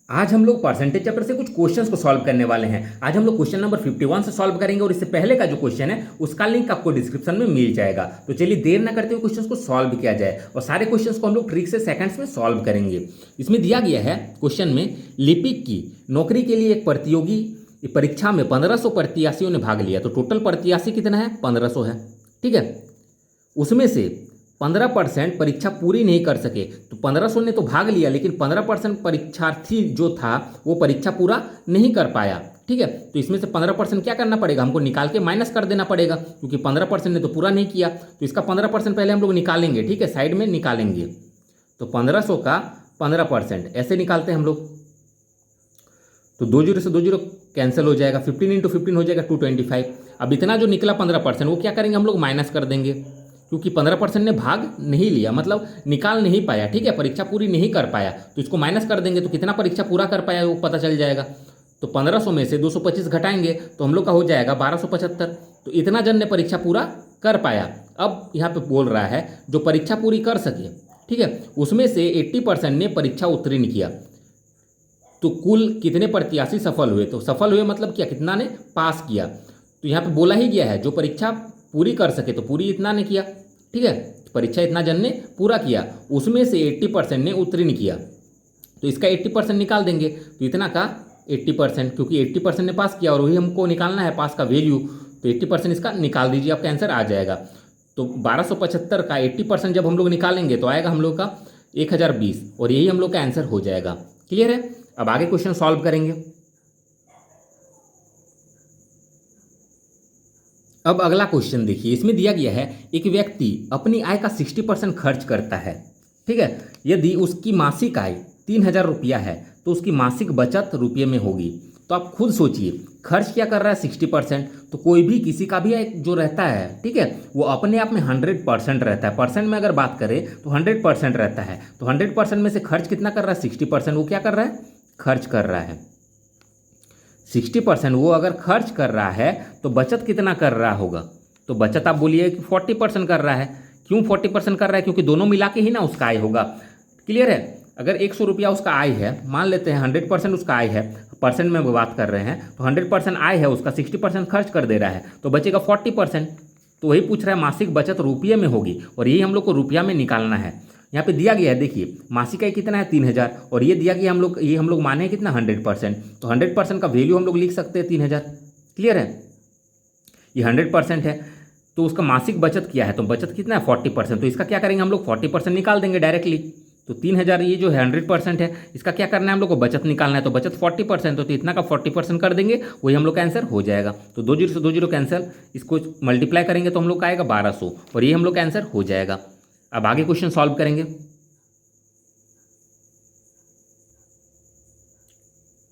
आज हम लोग परसेंटेज चैप्टर से कुछ क्वेश्चंस को सॉल्व करने वाले हैं। आज हम लोग क्वेश्चन नंबर 51 से सॉल्व करेंगे और इससे पहले का जो क्वेश्चन है उसका लिंक आपको डिस्क्रिप्शन में मिल जाएगा। तो चलिए देर ना करते हुए क्वेश्चंस को सॉल्व किया जाए और सारे क्वेश्चंस को हम लोग ट्रिक से सेकंड्स में सॉल्व करेंगे। इसमें दिया गया है क्वेश्चन में, लिपिक की नौकरी के लिए एक प्रतियोगी परीक्षा में 1500 प्रत्याशियों ने भाग लिया। तो टोटल प्रत्याशी कितना है? 1500 है। ठीक है, उसमें से 15% परीक्षा पूरी नहीं कर सके। तो 1500 ने तो भाग लिया, लेकिन 15% परीक्षार्थी जो था वो परीक्षा पूरा नहीं कर पाया। ठीक है, तो इसमें से 15% क्या करना पड़ेगा? हमको निकाल के माइनस कर देना पड़ेगा, क्योंकि 15% ने तो पूरा नहीं किया। तो इसका 15% पहले हम लोग निकालेंगे। ठीक है, साइड में निकालेंगे। तो 1500 का 15% ऐसे निकालते हैं हम लोग। तो 20 से 20 कैंसिल हो जाएगा, 15 इंटू 15 हो जाएगा 225। अब इतना जो निकला 15% वो क्या करेंगे हम लोग? माइनस कर देंगे, क्योंकि 15% ने भाग नहीं लिया, मतलब निकाल नहीं पाया। ठीक है, परीक्षा पूरी नहीं कर पाया, तो इसको माइनस कर देंगे। तो कितना परीक्षा पूरा कर पाया वो पता चल जाएगा। तो 1500 में से 225 घटाएंगे तो हम लोग का हो जाएगा 1275। तो इतना जन ने परीक्षा पूरा कर पाया। अब यहाँ पे बोल रहा है जो परीक्षा पूरी कर सके, ठीक है, उसमें से 80% ने परीक्षा उत्तीर्ण किया। तो कुल कितने प्रत्याशी सफल हुए? तो सफल हुए मतलब क्या? कितना ने पास किया। तो यहाँ पे बोला ही गया है जो परीक्षा पूरी कर सके, तो पूरी इतना ने किया। ठीक है, परीक्षा इतना जन ने पूरा किया, उसमें से 80% ने उत्तीर्ण किया। तो इसका 80% निकाल देंगे, तो इतना का 80%, क्योंकि 80% ने पास किया और वही हमको निकालना है पास का वैल्यू। तो 80% इसका निकाल दीजिए, आपका आंसर आ जाएगा। तो 1275 का 80% जब हम लोग निकालेंगे तो आएगा हम लोग का 1020, और यही हम लोग का आंसर हो जाएगा। क्लियर है? अब आगे क्वेश्चन सॉल्व करेंगे। अब अगला क्वेश्चन देखिए, इसमें दिया गया है एक व्यक्ति अपनी आय का 60% खर्च करता है। ठीक है, यदि उसकी मासिक आय 3000 रुपया है तो उसकी मासिक बचत रुपये में होगी। तो आप खुद सोचिए, खर्च क्या कर रहा है? 60%। तो कोई भी किसी का भी आय जो रहता है, ठीक है, वो अपने आप में 100% रहता है। परसेंट में अगर बात करें तो 100% रहता है। तो 100% में से खर्च कितना कर रहा है? 60%। वो क्या कर रहा है? खर्च कर रहा है। 60% वो अगर खर्च कर रहा है तो बचत कितना कर रहा होगा? तो बचत आप बोलिए कि 40% कर रहा है। क्यों 40% कर रहा है? क्योंकि दोनों मिला के ही ना उसका आय होगा। क्लियर है? अगर 100 रुपया उसका आय है, मान लेते हैं 100% उसका आय है, परसेंट में बात कर रहे हैं, तो 100% आय है उसका, 60% खर्च कर दे रहा है, तो बचेगा 40%। तो वही पूछ रहा है मासिक बचत रुपये में होगी, और यही हम लोग को रुपया में निकालना है। यहाँ पे दिया गया है, देखिए मासिक आय कितना है? 3000, और ये दिया गया हम लोग माने कितना? 100%। तो 100% का वैल्यू हम लोग लिख सकते हैं 3000। क्लियर है? ये 100% है, तो उसका मासिक बचत क्या है? तो बचत कितना है? 40%। तो इसका क्या करेंगे हम लोग? 40% निकाल देंगे डायरेक्टली। तो 3000 ये जो है 100% है, इसका क्या करना है हम लोग को? बचत निकालना है। तो बचत 40%, तो इतना का 40% कर देंगे, वही हम लोग का आंसर हो जाएगा। तो 20 से 20 कैंसिल, इसको मल्टीप्लाई करेंगे तो हम लोग का आएगा 1200, और ये हम लोग का आंसर हो जाएगा। अब आगे क्वेश्चन सॉल्व करेंगे।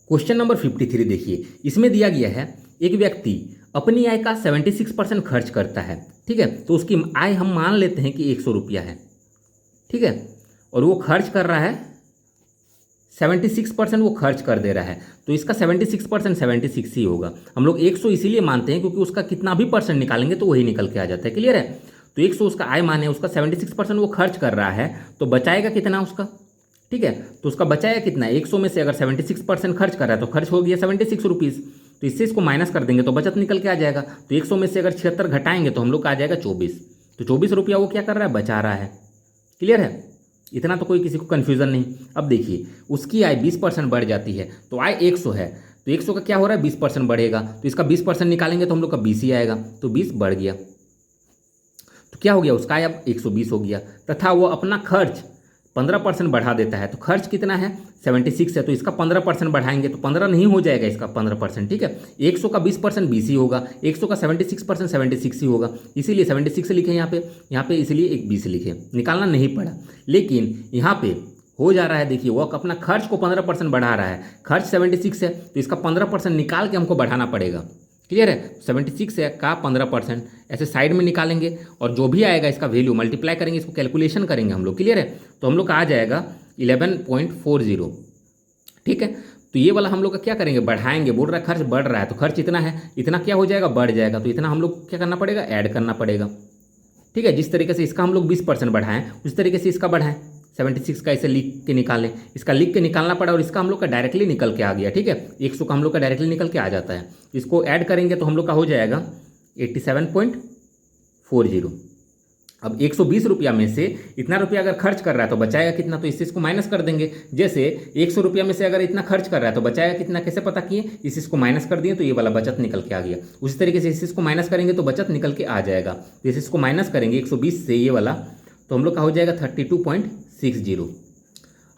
क्वेश्चन नंबर 53 देखिए, इसमें दिया गया है एक व्यक्ति अपनी आय का 76% खर्च करता है। ठीक है, तो उसकी आय हम मान लेते हैं कि 100 रुपया है। ठीक है, और वो खर्च कर रहा है 76%, वो खर्च कर दे रहा है। तो इसका 76% 76 ही होगा। हम लोग 100 इसीलिए मानते हैं क्योंकि उसका कितना भी परसेंट निकालेंगे तो वही निकल के आ जाता है। क्लियर है? तो 100 उसका आय माने, उसका 76% वो खर्च कर रहा है, तो बचाएगा कितना उसका? ठीक है, तो उसका बचाया कितना? 100 में से अगर 76% खर्च कर रहा है तो खर्च हो गया 76 रुपीज़। तो इससे इसको माइनस कर देंगे तो बचत निकल के आ जाएगा। तो 100 में से अगर 76 घटाएंगे तो हम लोग का आ जाएगा 24। तो 24 रुपया वो क्या कर रहा है? बचा रहा है। क्लियर है? इतना तो कोई किसी को कन्फ्यूजन नहीं। अब देखिए, उसकी आय 20% बढ़ जाती है, तो आय 100 है, तो 100 का क्या हो रहा है? 20% बढ़ेगा। तो इसका 20% निकालेंगे तो हम लोग का 20 ही आएगा। तो 20 बढ़ गया, तो क्या हो गया? उसका आय अब 120 हो गया। तथा वो अपना खर्च 15% बढ़ा देता है। तो खर्च कितना है? 76 है, तो इसका 15% बढ़ाएंगे तो 15 नहीं हो जाएगा, इसका 15%। ठीक है, 100 का 20% 20 ही होगा, 100 का 76% 76 ही होगा, इसीलिए 76 लिखे यहाँ पे इसलिए एक 20 लिखे, निकालना नहीं पड़ा। लेकिन यहाँ पे हो जा रहा है, देखिए वो अपना खर्च को 15% बढ़ा रहा है। खर्च 76 है, तो इसका 15% निकाल के हमको बढ़ाना पड़ेगा। क्लियर है? 76 है का 15% ऐसे साइड में निकालेंगे, और जो भी आएगा इसका वैल्यू मल्टीप्लाई करेंगे, इसको कैलकुलेशन करेंगे हम लोग। क्लियर है? तो हम लोग का आ जाएगा 11.40। ठीक है, तो ये वाला हम लोग का क्या करेंगे? बढ़ाएंगे। बोल रहा है खर्च बढ़ रहा है, तो खर्च इतना है, इतना क्या हो जाएगा? बढ़ जाएगा। तो इतना हम लोग क्या करना पड़ेगा? ऐड करना पड़ेगा। ठीक है, जिस तरीके से इसका हम लोग 20% बढ़ाएं उस तरीके से इसका बढ़ाएं। 76 का इसे लिख के निकालें, इसका लिख के निकालना पड़ा और इसका हम लोग का डायरेक्टली निकल के आ गया। ठीक है, 100 का हम लोग का डायरेक्टली निकल के आ जाता है। इसको ऐड करेंगे तो हम लोग का हो जाएगा 87.40। अब 120 रुपया में से इतना रुपया अगर खर्च कर रहा है तो बचाएगा कितना, तो इससे इसको माइनस कर देंगे। जैसे 100 रुपया में से अगर इतना खर्च कर रहा है तो बचाएगा कितना, कैसे पता किए, इस इसको माइनस कर दिए तो ये वाला बचत निकल के आ गया। उसी तरीके से इस इसको माइनस करेंगे तो बचत निकल के आ जाएगा। इस इसको माइनस करेंगे 120 से ये वाला, तो हम लोग का हो जाएगा 32.60।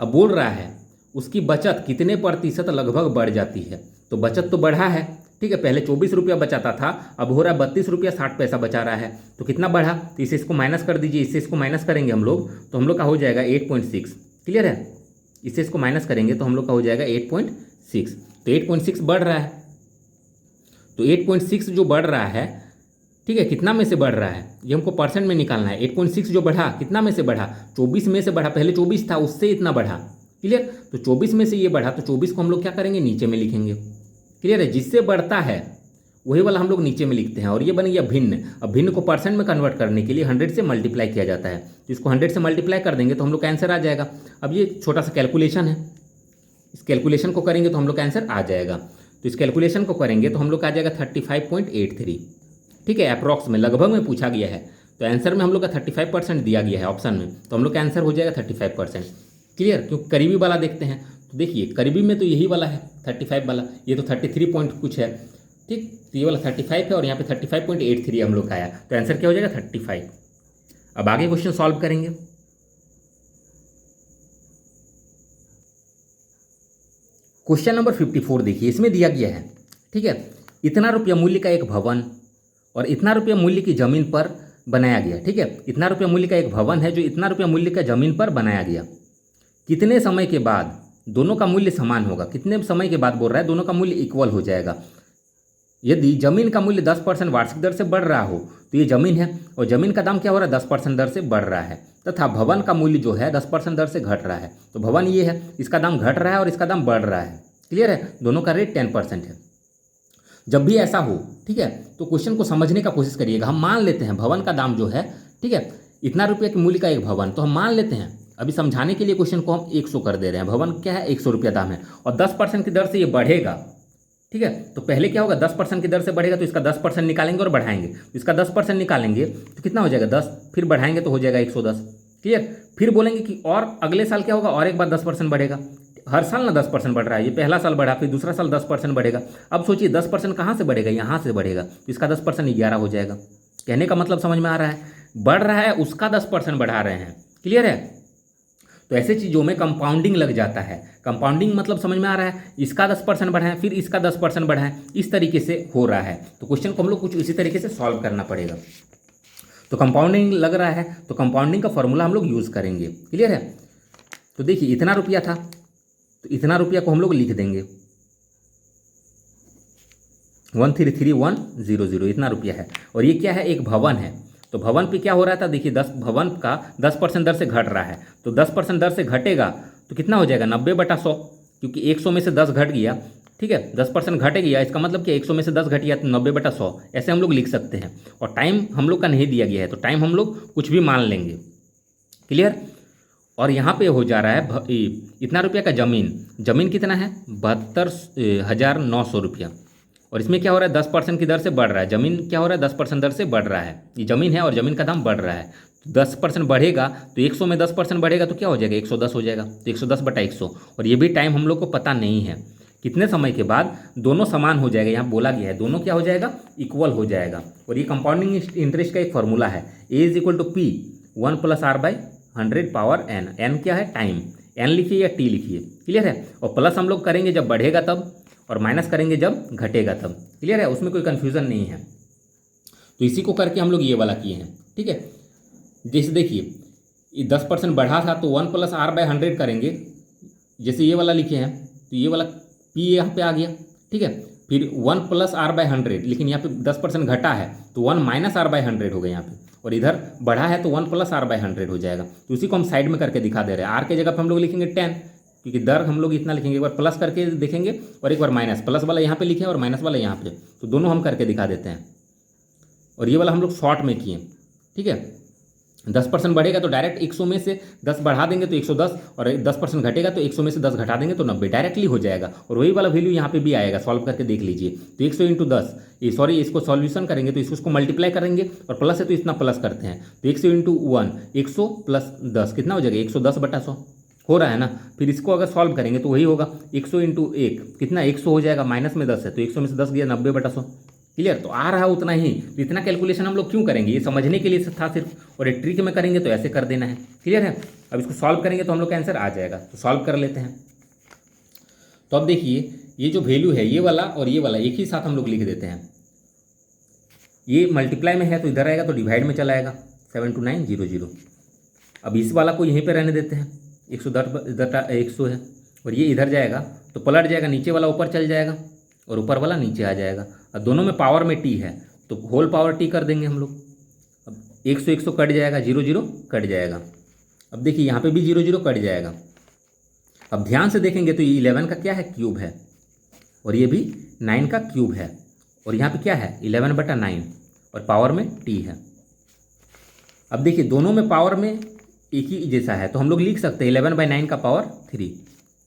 अब बोल रहा है उसकी बचत कितने प्रतिशत लगभग बढ़ जाती है, तो बचत तो बढ़ा है। ठीक है, पहले 24 रुपया बचाता था, अब हो रहा है 32 रुपया 60 पैसा बचा रहा है, तो कितना बढ़ा, तो इसे इसको माइनस कर दीजिए। इससे इसको माइनस करेंगे हम लोग तो हम लोग का हो जाएगा 8.6। क्लियर है, इससे इसको माइनस करेंगे तो हम लोग का हो जाएगा 8.6। तो 8.6 बढ़ रहा है, तो 8.6 जो बढ़ रहा है, ठीक है, कितना में से बढ़ रहा है, ये हमको परसेंट में निकालना है। 8.6 जो बढ़ा कितना में से बढ़ा, 24 में से बढ़ा। पहले 24 था, उससे इतना बढ़ा। क्लियर, तो 24 में से ये बढ़ा, तो 24 को हम लोग क्या करेंगे, नीचे में लिखेंगे। क्लियर है, जिससे बढ़ता है वही वाला हम लोग नीचे में लिखते हैं। और ये बन गया भिन्न। अब भिन्न को परसेंट में कन्वर्ट करने के लिए 100 से मल्टीप्लाई किया जाता है, तो इसको 100 से मल्टीप्लाई कर देंगे तो हम लोग का आंसर आ जाएगा। अब ये छोटा सा कैलकुलेशन है, इस कैलकुलेशन को करेंगे तो हम लोग का आंसर आ जाएगा। तो इस कैलकुलेशन को करेंगे तो हम लोग का आ जाएगा 35.83। ठीक है, अप्रॉक्स में, लगभग में पूछा गया है, तो आंसर में हम लोग का 35% दिया गया है ऑप्शन में, तो हम लोग का आंसर हो जाएगा 35%। क्लियर, क्योंकि करीबी वाला देखते हैं, तो देखिए करीबी में तो यही वाला है 35 वाला, ये तो 33 पॉइंट कुछ है। ठीक, तो ये वाला 35 है और यहाँ पे 35.83 हम लोग का आया, तो आंसर क्या हो जाएगा 35। अब आगे क्वेश्चन सॉल्व करेंगे। क्वेश्चन नंबर 54 देखिए, इसमें दिया गया है, ठीक है, इतना रुपया मूल्य का एक भवन और इतना रुपया मूल्य की जमीन पर बनाया गया। ठीक है, इतना रुपया मूल्य का एक भवन है जो इतना रुपया मूल्य का जमीन पर बनाया गया। कितने समय के बाद दोनों का मूल्य समान होगा, कितने समय के बाद बोल रहा है दोनों का मूल्य इक्वल हो जाएगा। यदि जमीन का मूल्य 10% वार्षिक दर से बढ़ रहा हो तो ये जमीन है, और जमीन का दाम क्या हो रहा है 10% दर से बढ़ रहा है, तथा भवन का मूल्य जो है 10% दर से घट रहा है। तो भवन ये है, इसका दाम घट रहा है और इसका दाम बढ़ रहा है। क्लियर है, दोनों का रेट 10% है। जब भी ऐसा हो, ठीक है, तो क्वेश्चन को समझने का कोशिश करिएगा। हम मान लेते हैं भवन का दाम जो है, ठीक है, इतना रुपये के मूल्य का एक भवन, तो हम मान लेते हैं, अभी समझाने के लिए क्वेश्चन को हम 100 कर दे रहे हैं। भवन क्या है, 100 रुपया दाम है और 10% की दर से ये बढ़ेगा। ठीक है, तो पहले क्या होगा, 10% की दर से बढ़ेगा तो इसका 10% निकालेंगे और बढ़ाएंगे, तो इसका 10% निकालेंगे तो कितना हो जाएगा 10, फिर बढ़ाएंगे तो हो जाएगा 110। क्लियर, फिर बोलेंगे कि और अगले साल क्या होगा, और एक बार 10% बढ़ेगा। हर साल ना 10% बढ़ रहा है, ये पहला साल बढ़ा, फिर दूसरा साल 10% बढ़ेगा। अब सोचिए 10% कहाँ से बढ़ेगा, यहाँ से बढ़ेगा, तो इसका 10% 11 हो जाएगा। कहने का मतलब समझ में आ रहा है, बढ़ रहा है उसका 10% बढ़ा रहे हैं। क्लियर है, तो ऐसे चीज़ों में कंपाउंडिंग लग जाता है। कंपाउंडिंग मतलब समझ में आ रहा है, इसका 10% बढ़ाएं फिर इसका 10% बढ़ाएं, इस तरीके से हो रहा है। तो क्वेश्चन को हम लोग कुछ इसी तरीके से सॉल्व करना पड़ेगा। तो कंपाउंडिंग लग रहा है तो कंपाउंडिंग का फॉर्मूला हम लोग यूज़ करेंगे। क्लियर है, तो देखिए इतना रुपया था तो इतना रुपया को हम लोग लिख देंगे 133100, इतना रुपया है। और ये क्या है, एक भवन है, तो भवन पे क्या हो रहा था, देखिए 10 भवन का 10% दर से घट रहा है, तो 10% दर से घटेगा तो कितना हो जाएगा 90/100, क्योंकि 100 में से 10 घट गया। ठीक है, 10% घट गया, इसका मतलब कि 100 में से 10 घट गया तो 90/100 ऐसे हम लोग लिख सकते हैं। और टाइम हम लोग का नहीं दिया गया है, तो टाइम हम लोग कुछ भी मान लेंगे। क्लियर, और यहाँ पे हो जा रहा है इतना रुपया का जमीन कितना है 72,900 रुपया, और इसमें क्या हो रहा है 10% की दर से बढ़ रहा है। जमीन क्या हो रहा है 10% दर से बढ़ रहा है, ये जमीन है और जमीन का दाम बढ़ रहा है। 10% बढ़ेगा तो 100 में 10% बढ़ेगा तो क्या हो जाएगा 110 हो जाएगा, तो 110/100। और ये भी टाइम हम लोग को पता नहीं है, कितने समय के बाद दोनों समान हो जाएगा। यहाँ बोला गया है दोनों क्या हो जाएगा, इक्वल हो जाएगा। और ये कंपाउंडिंग इंटरेस्ट का एक फॉर्मूला है, A=P 1+R/100 power n। n क्या है, टाइम, n लिखिए या t लिखिए। क्लियर है, और प्लस हम लोग करेंगे जब बढ़ेगा तब, और माइनस करेंगे जब घटेगा तब। क्लियर है, उसमें कोई कन्फ्यूज़न नहीं है। तो इसी को करके हम लोग ये वाला किए हैं। ठीक है, जैसे देखिए 10% बढ़ा था तो 1+R/100 करेंगे, जैसे ये वाला लिखे हैं तो ये वाला P यहाँ पे आ गया। ठीक है, फिर 1+R/100, लेकिन यहाँ पे 10% घटा है तो 1-R/100 हो गया यहाँ पे, और इधर बढ़ा है तो 1+R/100 हो जाएगा। तो उसी को हम साइड में करके दिखा दे रहे हैं। R के जगह पर हम लोग लिखेंगे 10, क्योंकि दर हम लोग इतना लिखेंगे, एक बार प्लस करके देखेंगे और एक बार माइनस, प्लस वाला यहाँ पे लिखे और माइनस वाला यहाँ पे, तो दोनों हम करके दिखा देते हैं। और ये वाला हम लोग शॉर्ट में किए। ठीक है, 10% बढ़ेगा तो डायरेक्ट 100 में से 10 बढ़ा देंगे तो 110, और 10% घटेगा तो 100 में से 10 घटा देंगे तो 90, डायरेक्टली हो जाएगा। और वही वाला वैल्यू यहाँ पे भी आएगा, सॉल्व करके देख लीजिए। तो 100 इंटू 10, ये सॉरी इसको सॉल्यूशन करेंगे तो इसको मल्टीप्लाई करेंगे, और प्लस है तो इतना प्लस करते हैं। तो 100 इंटू 1, 100 प्लस 10 कितना हो जाएगा, 110/100 हो रहा है ना। फिर इसको अगर सॉल्व करेंगे तो वही होगा 100 इंटू 1 कितना 100 हो जाएगा, माइनस में 10 है तो 100 में से 10 गया 90/100। क्लियर, तो आ रहा उतना ही, तो इतना कैलकुलेशन हम लोग क्यों करेंगे, ये समझने के लिए था सिर्फ, और एक ट्रिक में करेंगे तो ऐसे कर देना है। क्लियर है, अब इसको सॉल्व करेंगे तो हम लोग का आंसर आ जाएगा। तो सॉल्व कर लेते हैं। तो अब देखिए ये जो वैल्यू है ये वाला और ये वाला एक ही साथ हम लोग लिख देते हैं। ये मल्टीप्लाई में है तो इधर आएगा तो डिवाइड में चला आएगा, 72900। अब इस वाला को यहीं पर रहने देते हैं, 110 इधर 100 है, और ये इधर जाएगा तो पलट जाएगा, नीचे वाला ऊपर चल जाएगा और ऊपर वाला नीचे आ जाएगा। अब दोनों में पावर में टी है तो होल पावर टी कर देंगे हम लोग। अब 100 कट जाएगा, 0 कट जाएगा। अब देखिए यहाँ पे भी 0 कट जाएगा। अब ध्यान से देखेंगे तो ये 11 का क्या है, क्यूब है, और ये भी 9 का क्यूब है, और यहाँ पे क्या है 11/9 और पावर में टी है। अब देखिए दोनों में पावर में एक ही जैसा है तो हम लोग लिख सकते हैं 11/9 का पावर 3,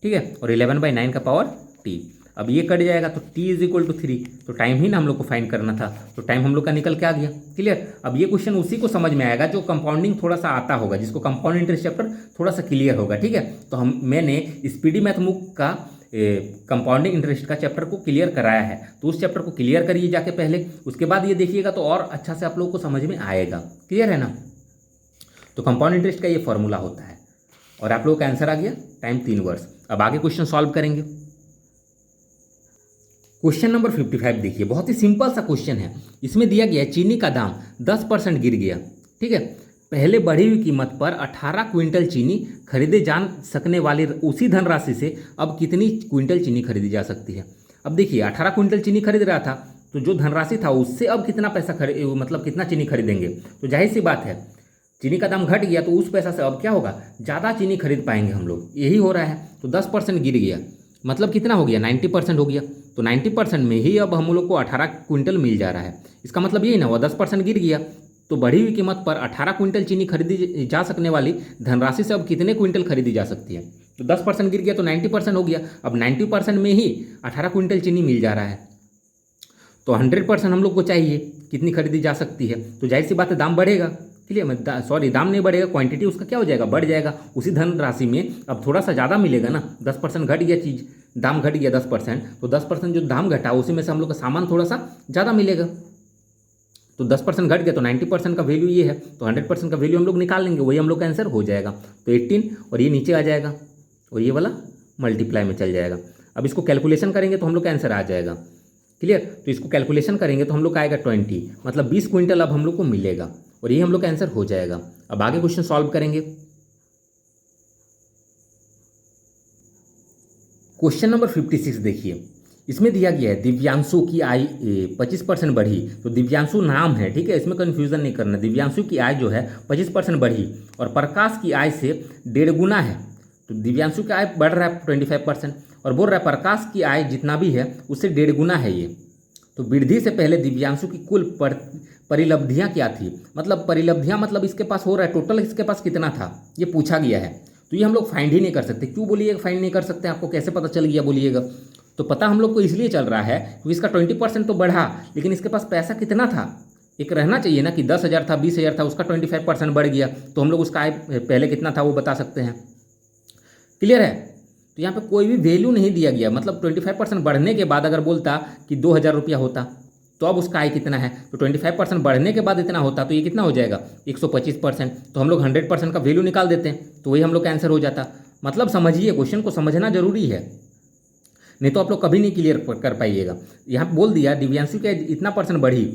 ठीक है, और 11/9 का पावर टी। अब ये कट जाएगा तो t = 3, तो टाइम ही ना हम लोग को फाइंड करना था, तो टाइम हम लोग का निकल के आ गया। क्लियर, अब ये क्वेश्चन उसी को समझ में आएगा जो कंपाउंडिंग थोड़ा सा आता होगा, जिसको कंपाउंड इंटरेस्ट चैप्टर थोड़ा सा क्लियर होगा। ठीक है, तो मैंने स्पीडी मैथ बुक का कंपाउंडिंग इंटरेस्ट का चैप्टर को क्लियर कराया है, तो उस चैप्टर को क्लियर करिए जाके पहले, उसके बाद ये देखिएगा तो और अच्छा से आप लोगों को समझ में आएगा। क्लियर है ना। तो कंपाउंड इंटरेस्ट का ये फॉर्मूला होता है, और आप लोगों का आंसर आ गया, टाइम 3 वर्ष। अब आगे क्वेश्चन सॉल्व करेंगे। क्वेश्चन नंबर 55 देखिए, बहुत ही सिंपल सा क्वेश्चन है। इसमें दिया गया है चीनी का दाम 10% गिर गया। ठीक है, पहले बढ़ी हुई कीमत पर 18 क्विंटल चीनी खरीदे जा सकने वाली उसी धनराशि से अब कितनी क्विंटल चीनी खरीदी जा सकती है। अब देखिए 18 क्विंटल चीनी खरीद रहा था, तो जो धनराशि था उससे अब कितना पैसा मतलब कितना चीनी खरीदेंगे, तो जाहिर सी बात है चीनी का दाम घट गया तो उस पैसा से अब क्या होगा, ज़्यादा चीनी खरीद पाएंगे हम लोग, यही हो रहा है। तो 10% गिर गया, मतलब कितना हो गया, 90% हो गया। तो 90% में ही अब हम लोग को 18 क्विंटल मिल जा रहा है। इसका मतलब यही ना हुआ 10% गिर गया तो बढ़ी हुई कीमत पर 18 क्विंटल चीनी खरीदी जा सकने वाली धनराशि से अब कितने क्विंटल खरीदी जा सकती है। तो 10% गिर गया तो 90% हो गया। अब 90% में ही 18 क्विंटल चीनी मिल जा रहा है, तो 100% हम लोग को चाहिए कितनी खरीदी जा सकती है। तो जाहिर सी बात है दाम बढ़ेगा। क्लियर, सॉरी दाम नहीं बढ़ेगा, क्वांटिटी उसका क्या हो जाएगा, बढ़ जाएगा। उसी धनराशि में अब थोड़ा सा ज़्यादा मिलेगा ना, 10% घट गया चीज़, दाम घट गया 10%, तो 10% जो दाम घटा उसी में से हम लोग का सामान थोड़ा सा ज़्यादा मिलेगा। तो 10% घट गया तो 90% का वैल्यू ये है, तो 100% का वैल्यू हम लोग निकाल लेंगे, वही हम लोग का आंसर हो जाएगा। तो 18 और ये नीचे आ जाएगा और ये वाला मल्टीप्लाई में चल जाएगा। अब इसको कैलकुलेशन करेंगे तो हम लोग का आंसर आ जाएगा। क्लियर, तो इसको कैलकुलेशन करेंगे तो हम लोग का आएगा 20, मतलब 20 क्विंटल अब हम लोग को मिलेगा, और ये हम लोग का आंसर हो जाएगा। अब आगे क्वेश्चन सॉल्व करेंगे। क्वेश्चन नंबर 56 देखिए, इसमें दिया गया है दिव्यांशु की आय 25% बढ़ी। तो दिव्यांशु नाम है, ठीक है, इसमें कन्फ्यूजन नहीं करना। दिव्यांशु की आय जो है 25% बढ़ी और प्रकाश की आय से 1.5 गुना है। तो दिव्यांशु की आय बढ़ रहा है 25% और बोल रहा है प्रकाश की आय जितना भी है उससे 1.5 गुना है ये। तो वृद्धि से पहले दिव्यांशु की कुल परिलब्धियां क्या थी, मतलब परिलब्धियां मतलब इसके पास हो रहा है टोटल इसके पास कितना था ये पूछा गया है। तो ये हम लोग फाइंड ही नहीं कर सकते। क्यों बोलिएगा फाइंड नहीं कर सकते, आपको कैसे पता चल गया बोलिएगा। तो पता हम लोग को इसलिए चल रहा है क्योंकि इसका 20% तो बढ़ा, लेकिन इसके पास पैसा कितना था, एक रहना चाहिए ना कि 10,000 था 20,000 था, उसका 25% बढ़ गया, तो हम लोग उसका आय पहले कितना था वो बता सकते हैं। क्लियर है, तो यहाँ पे कोई भी वैल्यू नहीं दिया गया, मतलब 25% बढ़ने के बाद अगर बोलता कि 2,000 रुपया होता तो अब उसका आय कितना है, तो 25% बढ़ने के बाद इतना होता तो ये कितना हो जाएगा 125%। तो हम लोग 100% का वैल्यू निकाल देते हैं तो वही हम लोग का आंसर हो जाता। मतलब समझिए, क्वेश्चन को समझना जरूरी है, नहीं तो आप लोग कभी नहीं क्लियर कर पाइएगा। यहाँ बोल दिया दिव्यांशु की इतना % बढ़ी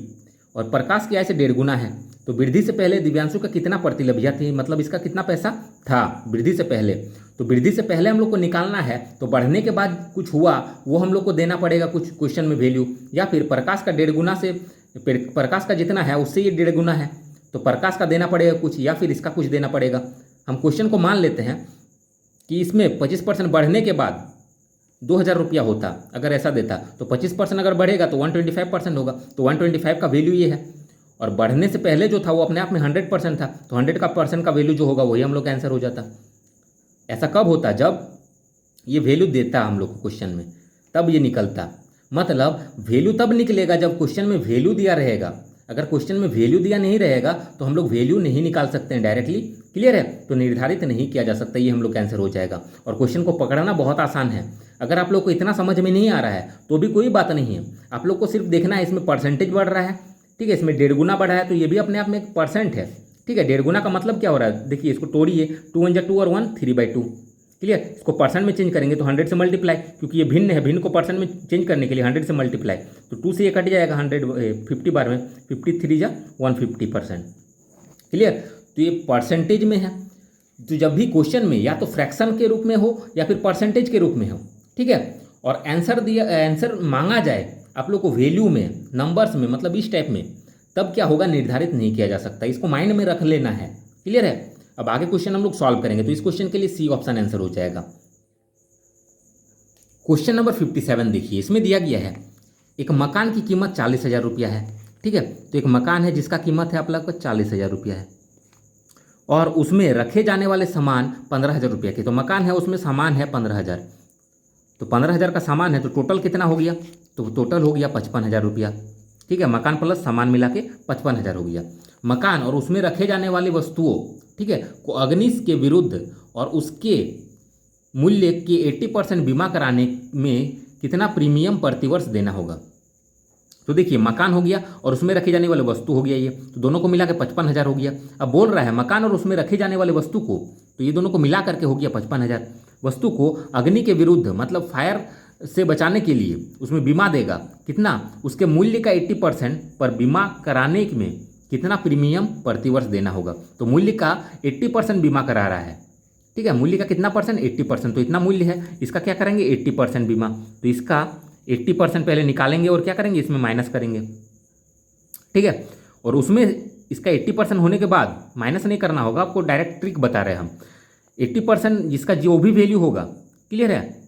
और प्रकाश की आय से 1.5 गुना है, तो वृद्धि से पहले दिव्यांशु का कितना प्रतिलभ्या थी, मतलब इसका कितना पैसा था वृद्धि से पहले। तो वृद्धि से पहले हम लोग को निकालना है, तो बढ़ने के बाद कुछ हुआ वो हम लोग को देना पड़ेगा कुछ क्वेश्चन में वैल्यू, या फिर प्रकाश का 1.5 गुना से प्रकाश का जितना है उससे ये 1.5 गुना है तो प्रकाश का देना पड़ेगा कुछ, या फिर इसका कुछ देना पड़ेगा। हम क्वेश्चन को मान लेते हैं कि इसमें 25% बढ़ने के बाद 2,000 रुपया होता, अगर ऐसा देता तो 25% अगर बढ़ेगा तो 125% होगा, तो 125 का वैल्यू ये है। और बढ़ने से पहले जो था वो अपने आप में 100% था, तो 100% का वैल्यू जो होगा वही हम लोग का आंसर हो जाता। ऐसा कब होता? जब ये वैल्यू देता हम लोग को क्वेश्चन में, तब ये निकलता। मतलब वैल्यू तब निकलेगा जब क्वेश्चन में वैल्यू दिया रहेगा। अगर क्वेश्चन में वैल्यू दिया नहीं रहेगा तो हम लोग वैल्यू नहीं निकाल सकते हैं डायरेक्टली। क्लियर है? तो निर्धारित नहीं किया जा सकता, ये हम लोग का आंसर हो जाएगा। और क्वेश्चन को पकड़ना बहुत आसान है। अगर आप लोग को इतना समझ में नहीं आ रहा है तो भी कोई बात नहीं है, आप लोग को सिर्फ देखना है इसमें परसेंटेज बढ़ रहा है, ठीक है, इसमें 1.5 गुना बढ़ा है, तो ये भी अपने आप में एक परसेंट है, ठीक है। 1.5 गुना का मतलब क्या हो रहा है? देखिए इसको तोड़िए, 2 1 2 और 1 3/2। क्लियर? इसको परसेंट में चेंज करेंगे तो 100 से मल्टीप्लाई, क्योंकि ये भिन्न है, भिन्न को परसेंट में चेंज करने के लिए 100 से मल्टीप्लाई, तो 2 से ये कट जाएगा 150 बार में, 53 जा 150%। क्लियर? तो ये परसेंटेज में है। तो जब भी क्वेश्चन में या तो फ्रैक्शन के रूप में हो या फिर परसेंटेज के रूप में हो, ठीक है, और आंसर मांगा जाए आप लोग को वैल्यू में, नंबर्स में, मतलब इस टाइप में, तब क्या होगा? निर्धारित नहीं किया जा सकता। इसको माइंड में रख लेना है। क्लियर है? अब आगे क्वेश्चन हम लोग सॉल्व करेंगे, तो इस क्वेश्चन के लिए सी ऑप्शन आंसर हो जाएगा। क्वेश्चन नंबर 57 देखिए, इसमें दिया गया है एक मकान की कीमत 40,000 रुपया है, ठीक है। तो एक मकान है जिसका कीमत है आप लोग का 40,000 रुपया है, और उसमें रखे जाने वाले सामान 15,000 रुपया के। तो मकान है, उसमें सामान है 15,000, तो 15,000 का सामान है, तो टोटल कितना हो गया? तो टोटल हो गया 55,000 रुपया, ठीक है। मकान प्लस सामान मिला के 55,000 हो गया। मकान और उसमें रखे जाने वाली वस्तुओं, ठीक है, को अग्नि के विरुद्ध और उसके मूल्य के 80% बीमा कराने में कितना प्रीमियम प्रतिवर्ष देना होगा? तो देखिए मकान हो गया और उसमें रखी जाने वाली वस्तु हो गया ये, तो दोनों को मिला के 55,000 हो गया। अब बोल रहा है मकान और उसमें रखी जाने वाली वस्तु को, तो ये दोनों को मिला करके हो गया 55,000। वस्तु को अग्नि के विरुद्ध मतलब फायर से बचाने के लिए उसमें बीमा देगा कितना? उसके मूल्य का 80% पर बीमा कराने में कितना प्रीमियम प्रतिवर्ष देना होगा? तो मूल्य का 80% बीमा करा रहा है, ठीक है। मूल्य का कितना परसेंट? 80%। तो इतना मूल्य है, इसका क्या करेंगे? 80% बीमा। तो इसका 80% पहले निकालेंगे और क्या करेंगे? इसमें माइनस करेंगे, ठीक है। और उसमें इसका 80% होने के बाद माइनस नहीं करना होगा, आपको डायरेक्ट ट्रिक बता रहे हैं हम। 80% जिसका जो भी वैल्यू होगा, क्लियर है,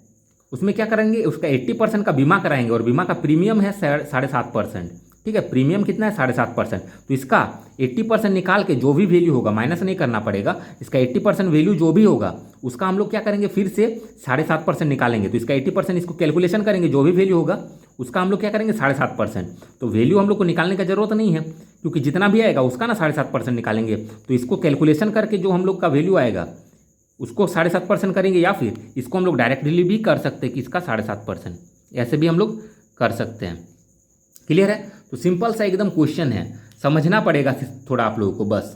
उसमें क्या करेंगे? उसका 80% का बीमा कराएंगे, और बीमा का प्रीमियम है 7.5%, ठीक है। प्रीमियम कितना है? 7.5%। तो इसका 80% निकाल के जो भी वैल्यू होगा, माइनस नहीं करना पड़ेगा, इसका 80% वैल्यू जो भी होगा उसका हम लोग क्या करेंगे? फिर से 7.5% निकालेंगे। तो इसका 80% इसको कैलकुलेशन करेंगे, जो भी वैल्यू होगा उसका हम लोग क्या करेंगे? 7.5%। तो वैल्यू हम लोग को निकालने का जरूरत नहीं है, क्योंकि जितना भी आएगा उसका ना 7.5% निकालेंगे। तो इसको कैलकुलेशन करके जो हम लोग का वैल्यू आएगा उसको 7.5% करेंगे, या फिर इसको हम लोग डायरेक्टली भी कर सकते हैं कि इसका 7.5%, ऐसे भी हम लोग कर सकते हैं। क्लियर है? तो सिंपल सा एकदम क्वेश्चन है, समझना पड़ेगा थोड़ा आप लोगों को बस।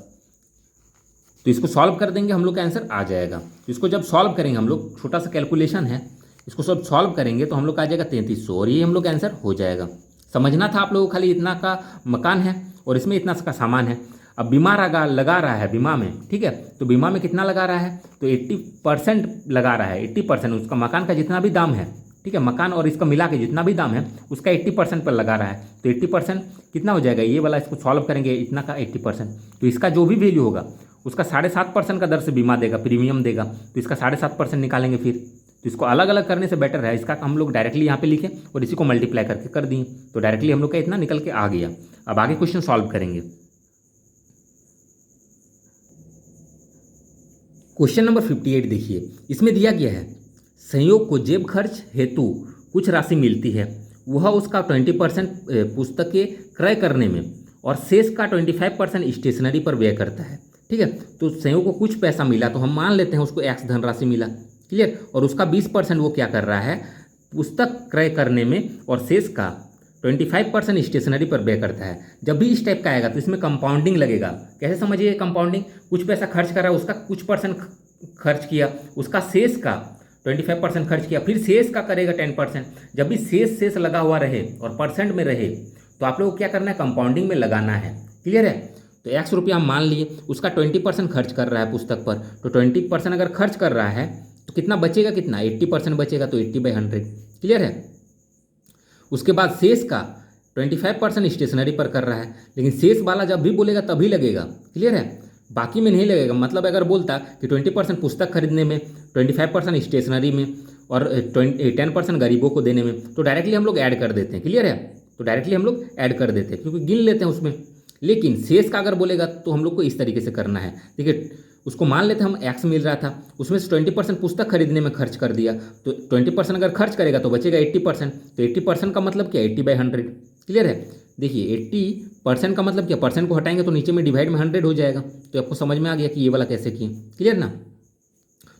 तो इसको सॉल्व कर देंगे हम लोग का आंसर आ जाएगा। तो इसको जब सॉल्व करेंगे हम लोग, छोटा सा कैलकुलेशन है, इसको सब सॉल्व करेंगे तो हम लोग का आ जाएगा 3300, और ये हम लोग का आंसर हो जाएगा। समझना था आप लोगों को, खाली इतना का मकान है और इसमें इतना का सामान है। अब बीमा लगा रहा है बीमा में, ठीक है। तो बीमा में कितना लगा रहा है? तो 80% लगा रहा है। 80% उसका मकान का जितना भी दाम है, ठीक है, मकान और इसका मिला के जितना भी दाम है उसका 80% पर लगा रहा है। तो 80% कितना हो जाएगा? ये वाला इसको सॉल्व करेंगे, इतना का 80%, तो इसका जो भी वैल्यू होगा उसका 7.5% का दर से बीमा देगा, प्रीमियम देगा। तो इसका 7.5% निकालेंगे फिर। तो इसको अलग अलग करने से बेटर है, इसका हम लोग डायरेक्टली यहाँ पे लिखें और इसी को मल्टीप्लाई करके कर दिए, तो डायरेक्टली हम लोग का इतना निकल के आ गया। अब आगे क्वेश्चन सॉल्व करेंगे। क्वेश्चन नंबर 58 देखिए, इसमें दिया गया है संयोग को जेब खर्च हेतु कुछ राशि मिलती है, वह उसका 20% पुस्तकें क्रय करने में और शेष का 25% स्टेशनरी पर व्यय करता है, ठीक है। तो संयोग को कुछ पैसा मिला, तो हम मान लेते हैं उसको एक्स धनराशि मिला, क्लियर। और उसका 20% वो क्या कर रहा है? पुस्तक क्रय करने में, और शेष का 25% स्टेशनरी पर व्यय करता है। जब भी इस टाइप का आएगा तो इसमें कंपाउंडिंग लगेगा। कैसे समझिए कंपाउंडिंग? कुछ पैसा खर्च कर रहा है, उसका कुछ परसेंट खर्च किया, उसका शेष का 25% खर्च किया, फिर शेष का करेगा 10%। जब भी शेष लगा हुआ रहे और परसेंट में रहे तो आप लोग को क्या करना है? कंपाउंडिंग में लगाना है, क्लियर है। तो एक्स रुपया हम मान लिए, उसका 20% खर्च कर रहा है पुस्तक पर, तो 20% अगर खर्च कर रहा है तो कितना बचेगा? कितना? 80% बचेगा, तो 80/100, क्लियर है। उसके बाद शेष का 25% स्टेशनरी पर कर रहा है, लेकिन शेष वाला जब भी बोलेगा तभी लगेगा, क्लियर है, बाकी में नहीं लगेगा। मतलब अगर बोलता कि 20% पुस्तक खरीदने में, 25% स्टेशनरी में और 10% गरीबों को देने में, तो डायरेक्टली हम लोग ऐड कर देते हैं, क्लियर है। तो डायरेक्टली हम लोग ऐड कर देते हैं, क्योंकि गिन लेते हैं उसमें, लेकिन शेष का अगर बोलेगा तो हम लोग को इस तरीके से करना है। देखिए उसको मान लेते हम एक्स मिल रहा था, उसमें से 20% पुस्तक खरीदने में खर्च कर दिया, तो 20% अगर खर्च करेगा तो बचेगा 80%। तो 80% का मतलब क्या, 80/100। क्लियर है। देखिए 80% का मतलब क्या, परसेंट को हटाएंगे तो नीचे में डिवाइड में 100 हो जाएगा। तो आपको समझ में आ गया कि ये वाला कैसे किए। क्लियर ना।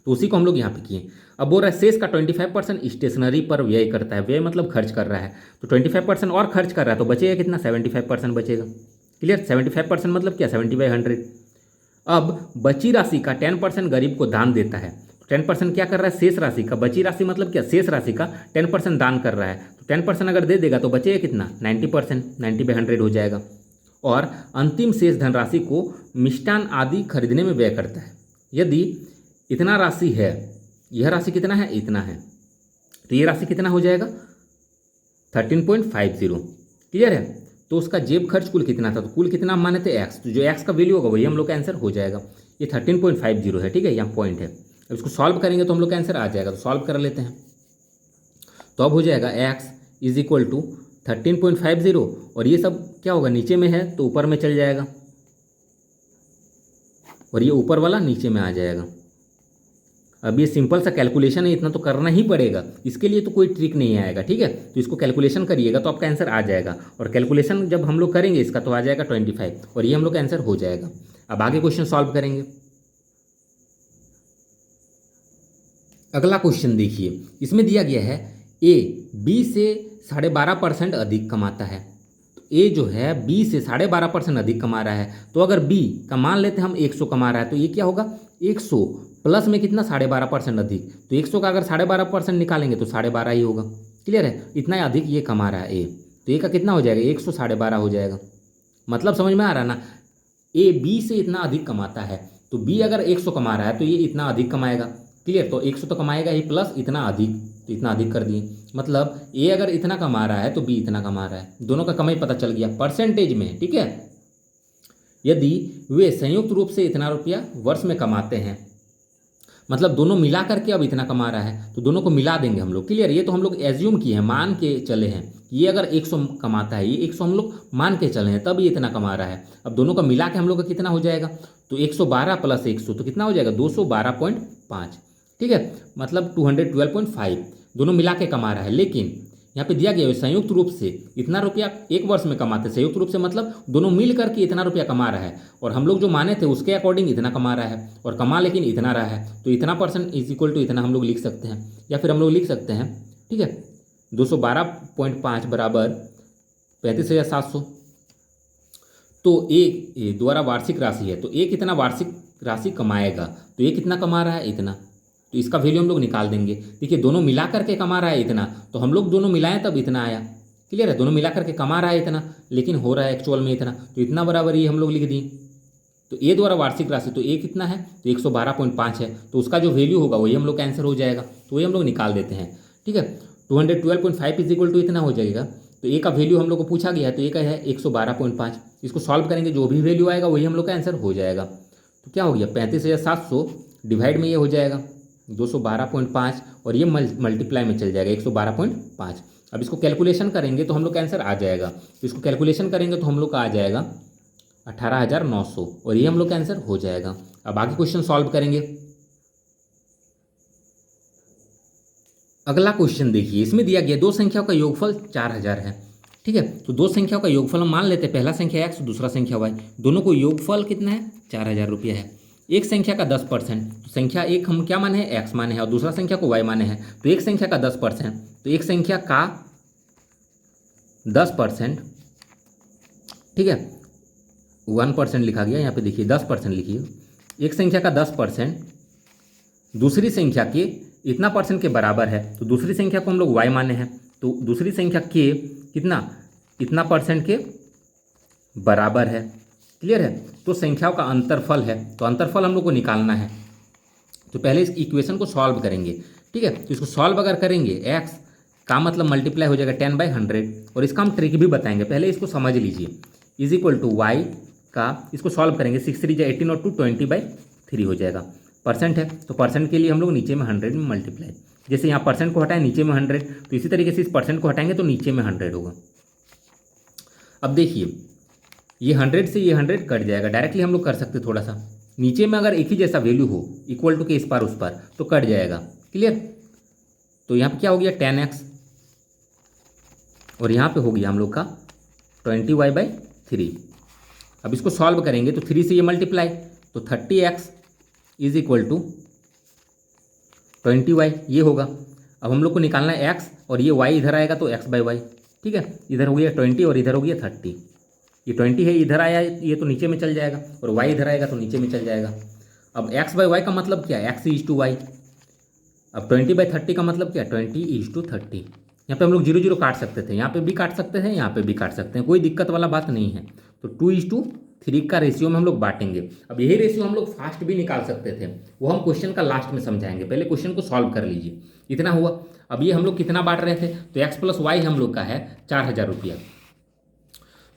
तो उसी को हम लोग यहाँ पे किए। अब बोल रहा है शेष का 25% स्टेशनरी पर व्यय करता है। व्यय मतलब खर्च कर रहा है, तो 25% और खर्च कर रहा है तो बचेगा कितना, 75% बचेगा। क्लियर। 75% मतलब क्या, 70/100। अब बची राशि का 10% गरीब को दान देता है। 10% क्या कर रहा है, शेष राशि का। बची राशि मतलब क्या, शेष राशि का 10% दान कर रहा है। तो 10% अगर दे देगा तो बचेगा कितना, 90%। 90/100 हो जाएगा। और अंतिम शेष धनराशि को मिष्टान आदि खरीदने में व्यय करता है। यदि इतना राशि है, यह राशि कितना है, इतना है, तो ये राशि कितना हो जाएगा, 13.50। क्लियर है। तो उसका जेब खर्च कुल कितना था, तो कुल कितना हम माने थे, एक्स। तो जो एक्स का वैल्यू होगा वही हम लोग का आंसर हो जाएगा। ये 13.50 है। ठीक है, यहाँ पॉइंट है। अब इसको सॉल्व करेंगे तो हम लोग का आंसर आ जाएगा। तो सॉल्व कर लेते हैं। तो अब हो जाएगा एक्स इज इक्वल टू 13.50, और ये सब क्या होगा, नीचे में है तो ऊपर में चल जाएगा, और ये ऊपर वाला नीचे में आ जाएगा। अब ये सिंपल सा कैलकुलेशन है, इतना तो करना ही पड़ेगा, इसके लिए तो कोई ट्रिक नहीं आएगा। ठीक है, तो इसको कैलकुलेशन करिएगा तो आपका आंसर आ जाएगा। और कैलकुलेशन जब हम लोग करेंगे इसका तो आ जाएगा 25, और ये हम लोग का आंसर हो जाएगा। अब आगे क्वेश्चन सॉल्व करेंगे। अगला क्वेश्चन देखिए, इसमें दिया गया है ए बी से 12.5% अधिक कमाता है। तो ए जो है बी से 12.5% अधिक कमा रहा है। तो अगर बी का मान लेते हैं हम 100 कमा रहा है, तो ये क्या होगा, 100 प्लस में कितना, 12.5% अधिक। तो 100 का अगर 12.5% निकालेंगे तो 12.5 ही होगा। क्लियर है। इतना अधिक ये कमा रहा है ए, तो ए का कितना हो जाएगा, 100 12.5 हो जाएगा। मतलब समझ में आ रहा ना, ए बी से इतना अधिक कमाता है, तो बी अगर 100 कमा रहा है तो ये इतना अधिक कमाएगा। क्लियर। तो 100 तो कमाएगा ही, प्लस इतना अधिक, तो इतना अधिक कर दिए। मतलब ए अगर इतना कमा रहा है तो बी इतना कमा रहा है। दोनों का कमाई पता चल गया परसेंटेज में। ठीक है। यदि वे संयुक्त रूप से इतना रुपया वर्ष में कमाते हैं, मतलब दोनों मिला करके अब इतना कमा रहा है, तो दोनों को मिला देंगे हम लोग। क्लियर। ये तो हम लोग एज्यूम किए हैं, मान के चले हैं। ये अगर 100 कमाता है, ये 100 हम लोग मान के चले हैं, तब ये इतना कमा रहा है। अब दोनों का मिला के हम लोग का कितना हो जाएगा, तो 112 प्लस 100 तो कितना हो जाएगा, 212.5। ठीक है, मतलब 212.5 दोनों मिला के कमा रहा है। लेकिन यहाँ पे दिया गया है संयुक्त रूप से इतना रुपया एक वर्ष में कमाते। संयुक्त रूप से मतलब दोनों मिल करके इतना रुपया कमा रहा है, और हम लोग जो माने थे उसके अकॉर्डिंग इतना कमा रहा है, और कमा लेकिन इतना रहा है। तो इतना परसेंट इज इक्वल टू इतना हम लोग लिख सकते हैं, या फिर हम लोग लिख सकते हैं, ठीक है, 212.5 बराबर 35,700। तो एक द्वारा वार्षिक राशि है, तो एक कितना वार्षिक राशि कमाएगा, तो ये कितना कमा रहा है, इतना। तो इसका वैल्यू हम लोग निकाल देंगे। देखिए दोनों मिला करके कमा रहा है इतना, तो हम लोग दोनों मिलाएं तब इतना आया। क्लियर है। दोनों मिला करके कमा रहा है इतना, लेकिन हो रहा है एक्चुअल में इतना, तो इतना बराबर ये हम लोग लिख दिए। तो ए द्वारा वार्षिक राशि, तो ए कितना है, तो 112.5 है, तो उसका जो वैल्यू होगा वही हम लोग का आंसर हो जाएगा। तो वही हम लोग निकाल देते हैं। ठीक है, 212.5 इज इक्वल टू इतना हो जाएगा। तो ए का वैल्यू हम लोग को पूछा गया है, तो ए का है 112.5। इसको सॉल्व करेंगे, जो भी वैल्यू आएगा वही हम लोग का आंसर हो जाएगा। तो क्या हो गया, 35,700 डिवाइड में ये हो जाएगा 212.5, और ये मल्टीप्लाई में चल जाएगा 112.5। अब इसको कैलकुलेशन करेंगे तो हम लोग का आंसर आ जाएगा। तो इसको कैलकुलेशन करेंगे तो हम लोग का आ जाएगा 18,900, और ये हम लोग का आंसर हो जाएगा। अब आगे क्वेश्चन सॉल्व करेंगे। अगला क्वेश्चन देखिए, इसमें दिया गया दो संख्याओं का योगफल 4000 है। ठीक है, तो दो संख्याओं का योगफल हम मान लेते हैं, पहला संख्या एक्स, दूसरा संख्या वाई, दोनों को योगफल कितना है, 4000 रुपया है। एक संख्या का 10%, तो संख्या एक हम क्या माने हैं, एक्स माने हैं, और दूसरा संख्या को वाई माने हैं। तो एक संख्या का 10%, तो एक संख्या का 10%, ठीक है, 1% लिखा गया यहाँ पे, देखिए 10% लिखिए। एक संख्या का 10% दूसरी संख्या के इतना परसेंट के बराबर है, तो दूसरी संख्या को हम लोग वाई माने हैं, तो दूसरी संख्या के कितना, इतना परसेंट के बराबर है। क्लियर है। तो संख्याओं का अंतरफल है, तो अंतरफल हम लोग को निकालना है। तो पहले इस इक्वेशन को सॉल्व करेंगे। ठीक है, तो इसको सॉल्व अगर करेंगे, एक्स का मतलब मल्टीप्लाई हो जाएगा 10/100, और इसका हम ट्रिक भी बताएंगे, पहले इसको समझ लीजिए। इज इक्वल टू वाई का, इसको सॉल्व करेंगे, 6 3 18 और 2 20/3 हो जाएगा। परसेंट है, तो परसेंट के लिए हम लोग नीचे में 100 में मल्टीप्लाई, जैसे यहाँ परसेंट को हटाएं नीचे में 100, तो इसी तरीके से इस परसेंट को हटाएंगे तो नीचे में 100 होगा। अब देखिए ये 100 से ये 100 कट जाएगा, डायरेक्टली हम लोग कर सकते थोड़ा सा। नीचे में अगर एक ही जैसा वैल्यू हो इक्वल टू के इस पार उस पार तो कट जाएगा। क्लियर? तो यहाँ पे क्या हो गया 10x और यहाँ पे हो गया हम लोग का 20y/3। अब इसको सॉल्व करेंगे तो 3 से ये मल्टीप्लाई, तो 30x is equal to 20y ये होगा। अब हम लोग को निकालना है x और ये y इधर आएगा तो x/y। ठीक है, इधर हो गया 20 और इधर हो गया 30। ये 20 है इधर आया, ये तो नीचे में चल जाएगा, और y इधर आएगा तो नीचे में चल जाएगा। अब x/y का मतलब क्या है, x इज टू y। अब 20/30 का मतलब क्या है, 20 इज टू 30। यहाँ पे हम लोग 0 0 काट सकते थे, यहाँ पे भी काट सकते हैं, यहाँ पे भी काट सकते हैं, कोई दिक्कत वाला बात नहीं है। तो 2:3 का रेशियो में हम लोग बांटेंगे। अब यही रेशियो हम लोग फास्ट भी निकाल सकते थे, वो हम क्वेश्चन का लास्ट में समझाएंगे, पहले क्वेश्चन को सॉल्व कर लीजिए। इतना हुआ। अब ये हम लोग कितना बांट रहे थे, तो x + y हम लोग का है 4000 रुपया,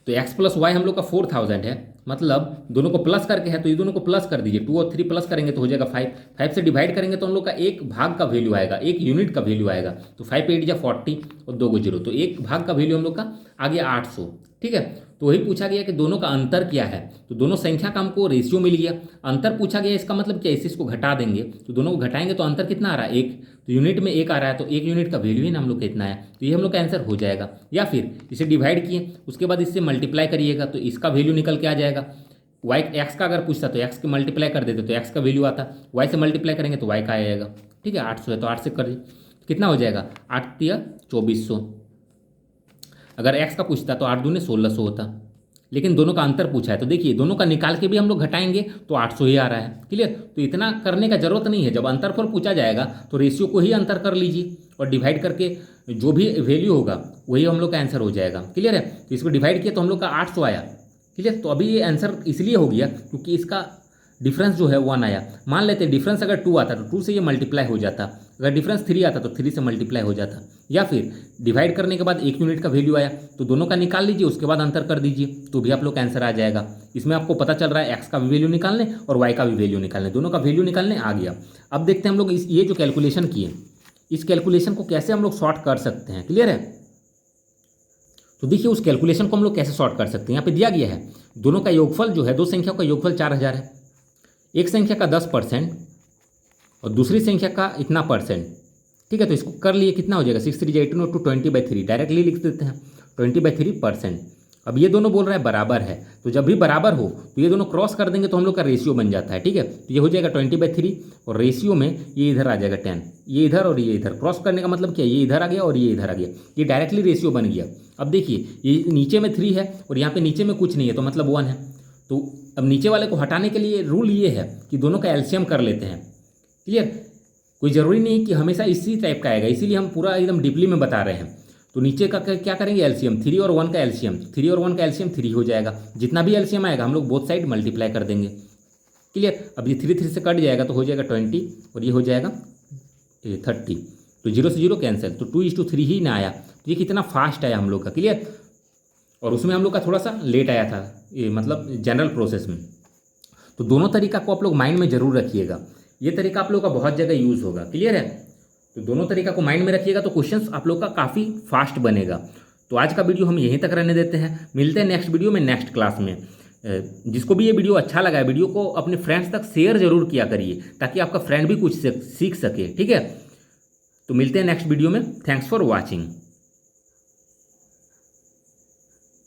तो x + y हम लोग का 4000 है, मतलब दोनों को प्लस करके है तो ये दोनों को प्लस कर दीजिए। 2 और 3 प्लस करेंगे तो हो जाएगा 5। 5 से डिवाइड करेंगे तो हम लोग का एक भाग का वैल्यू आएगा, एक यूनिट का वैल्यू आएगा। तो 5 8 जा 40 और 2 को 0, तो एक भाग का वैल्यू हम लोग का आ गया 800। ठीक है, तो वही पूछा गया कि दोनों का अंतर क्या है, तो दोनों संख्या का हमको रेशियो मिल गया। अंतर पूछा गया, इसका मतलब क्या, इसको घटा देंगे तो दोनों को घटाएंगे तो अंतर कितना आ रहा है 1, तो यूनिट में 1 आ रहा है, तो 1 यूनिट का वैल्यू ही ना हम लोग का इतना है, तो ये हम लोग का आंसर हो जाएगा। या फिर इसे डिवाइड किए, उसके बाद इससे मल्टीप्लाई करिएगा तो इसका वैल्यू निकल के आ जाएगा। x का अगर पूछता तो x के मल्टीप्लाई कर देते तो x का वैल्यू आता, y से मल्टीप्लाई करेंगे तो y का आएगा। ठीक है, 800 है तो 8 से कर कितना हो जाएगा, 8 × 2400। अगर x का पूछता तो 8 दूने 1600 होता, लेकिन दोनों का अंतर पूछा है तो देखिए दोनों का निकाल के भी हम लोग घटाएंगे तो 800 ही आ रहा है। क्लियर? तो इतना करने का जरूरत नहीं है, जब अंतरफल पूछा जाएगा तो रेशियो को ही अंतर कर लीजिए और डिवाइड करके जो भी वैल्यू होगा वही हम लोग का आंसर हो जाएगा। क्लियर है? तो इसको डिवाइड किया तो हम लोग का 800 आया। क्लियर? तो अभी ये आंसर इसलिए हो गया क्योंकि इसका डिफरेंस जो है 1 आया। मान लेते डिफरेंस अगर 2 आता तो 2 से ये मल्टीप्लाई हो जाता, अगर डिफरेंस 3 आता तो 3 से मल्टीप्लाई हो जाता, या फिर डिवाइड करने के बाद 1 यूनिट का वैल्यू आया तो दोनों का निकाल लीजिए, उसके बाद अंतर कर दीजिए तो भी आप लोग का आंसर आ जाएगा। इसमें आपको पता चल रहा है x का भी वैल्यू निकालने और y का भी वैल्यू निकालने, दोनों का वैल्यू निकालने आ गया। अब देखते हैं हम लोग ये जो कैलकुलेशन किए इस कैलकुलेशन को कैसे हम लोग सॉर्ट कर सकते हैं। क्लियर है? तो देखिए उस कैलकुलेशन को हम लोग कैसे सॉर्ट कर सकते हैं। यहाँ पे दिया गया है दोनों का योगफल जो है, दो संख्याओं का योगफल 4000 है, एक संख्या का 10% और दूसरी संख्या का इतना %। ठीक है, तो इसको कर लिए कितना हो जाएगा 6 3 18 और 20/3 डायरेक्टली लिख देते हैं 20/3%। अब ये दोनों बोल रहा है बराबर है, तो जब भी बराबर हो तो ये दोनों क्रॉस कर देंगे तो हम लोग का रेशियो बन जाता है। ठीक है, तो ये हो जाएगा 20/3 और रेशियो में ये इधर आ जाएगा 10, ये इधर और ये इधर। क्रॉस करने का मतलब क्या, ये इधर आ गया और ये इधर आ गया, ये डायरेक्टली रेशियो बन गया। अब देखिए ये नीचे में 3 है और यहाँ पे नीचे में कुछ नहीं है तो मतलब 1 है। तो अब नीचे वाले को हटाने के लिए रूल ये है कि दोनों का एलसीएम कर लेते हैं। क्लियर? कोई ज़रूरी नहीं कि हमेशा इसी टाइप का आएगा, इसीलिए हम पूरा एकदम डीपली में बता रहे हैं। तो नीचे का क्या करेंगे, एलसीएम 3 और 1 का एलसीएम, 3 और 1 का एलसीएम 3 हो जाएगा। जितना भी एलसीएम आएगा हम लोग बोथ साइड मल्टीप्लाई कर देंगे। क्लियर? अब ये 3 3 से कट जाएगा तो हो जाएगा 20 और ये हो जाएगा 30, तो 0 से 0 कैंसिल, तो 2:3 ही ना आया। तो ये कितना फास्ट आया हम लोग का। क्लियर? और उसमें हम लोग का थोड़ा सा लेट आया था, ये मतलब जनरल प्रोसेस में। तो दोनों तरीका को आप लोग माइंड में जरूर रखिएगा, ये तरीका आप लोग का बहुत जगह यूज़ होगा। क्लियर है? तो दोनों तरीका को माइंड में रखिएगा तो क्वेश्चंस आप लोग का काफ़ी फास्ट बनेगा। तो आज का वीडियो हम यहीं तक रहने देते हैं, मिलते हैं नेक्स्ट वीडियो में, नेक्स्ट क्लास में। जिसको भी ये वीडियो अच्छा लगा है वीडियो को अपने फ्रेंड्स तक शेयर जरूर किया करिए ताकि आपका फ्रेंड भी कुछ सीख सके। ठीक है? तो मिलते हैं नेक्स्ट वीडियो में। Thanks for watching.